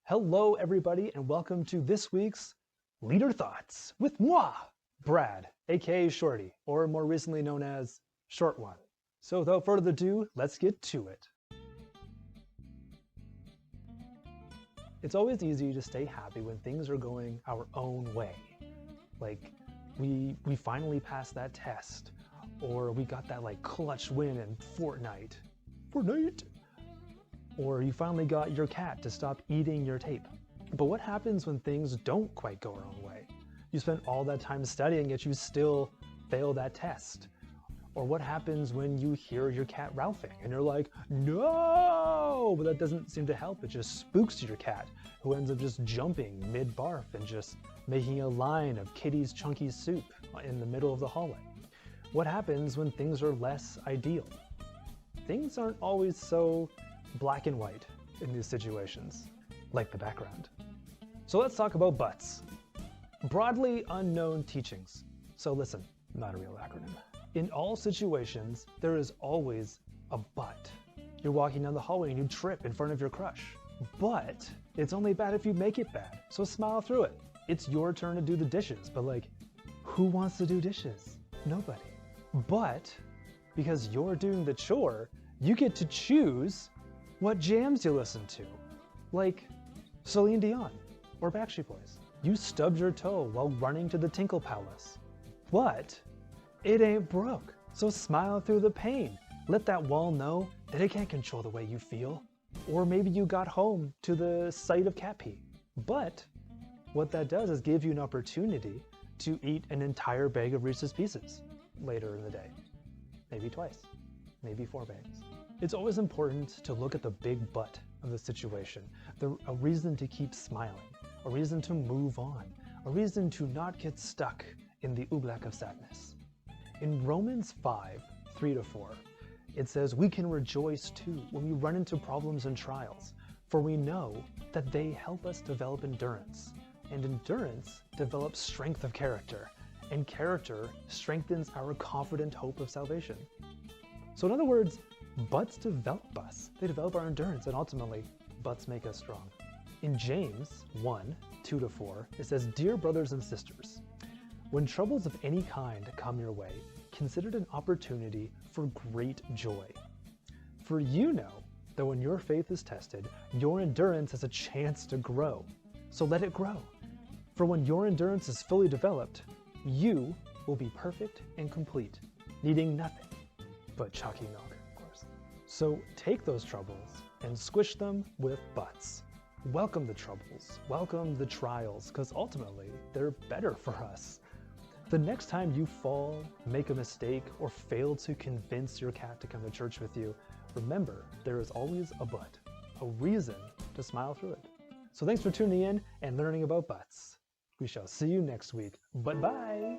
Hello, everybody, and welcome to this week's Leader Thoughts with moi, Brad, aka Shorty, or more recently known as Short One. So without further ado, let's get to it. It's always easy to stay happy when things are going our own way. Like, we finally passed that test, or we got that clutch win in Fortnite. Or you finally got your cat to stop eating your tape. But what happens when things don't quite go our own way? You spent all that time studying, yet you still fail that test. Or what happens when you hear your cat ralphing and you're like, no! But that doesn't seem to help. It just spooks your cat, who ends up just jumping mid-barf and just making a line of Kitty's chunky soup in the middle of the hallway. What happens when things are less ideal? Things aren't always so black and white in these situations, like the background. So let's talk about BUTS. Broadly unknown teachings. So listen, not a real acronym. In all situations, there is always a but. You're walking down the hallway and you trip in front of your crush. But it's only bad if you make it bad, so smile through it. It's your turn to do the dishes, but who wants to do dishes? Nobody. But because you're doing the chore, you get to choose what jams you listen to, like Celine Dion or Backstreet Boys. You stubbed your toe while running to the Tinkle Palace. But it ain't broke, so smile through the pain. Let that wall know that it can't control the way you feel. Or maybe you got home to the sight of cat pee. But what that does is give you an opportunity to eat an entire bag of Reese's Pieces later in the day. Maybe twice, maybe 4 bags. It's always important to look at the big but of the situation, a reason to keep smiling, a reason to move on, a reason to not get stuck in the oobleck of sadness. In Romans 5, 3-4, it says, we can rejoice too when we run into problems and trials, for we know that they help us develop endurance, and endurance develops strength of character, and character strengthens our confident hope of salvation. So in other words, BUTS develop us. They develop our endurance, and ultimately, BUTS make us strong. In James 1, 2-4, it says, Dear brothers and sisters, when troubles of any kind come your way, consider it an opportunity for great joy. For you know that when your faith is tested, your endurance has a chance to grow. So let it grow. For when your endurance is fully developed, you will be perfect and complete, needing nothing but chalky milk. So take those troubles and squish them with BUTS. Welcome the troubles, welcome the trials, because ultimately they're better for us. The next time you fall, make a mistake, or fail to convince your cat to come to church with you, remember there is always a but, a reason to smile through it. So thanks for tuning in and learning about BUTS. We shall see you next week. Bye-bye.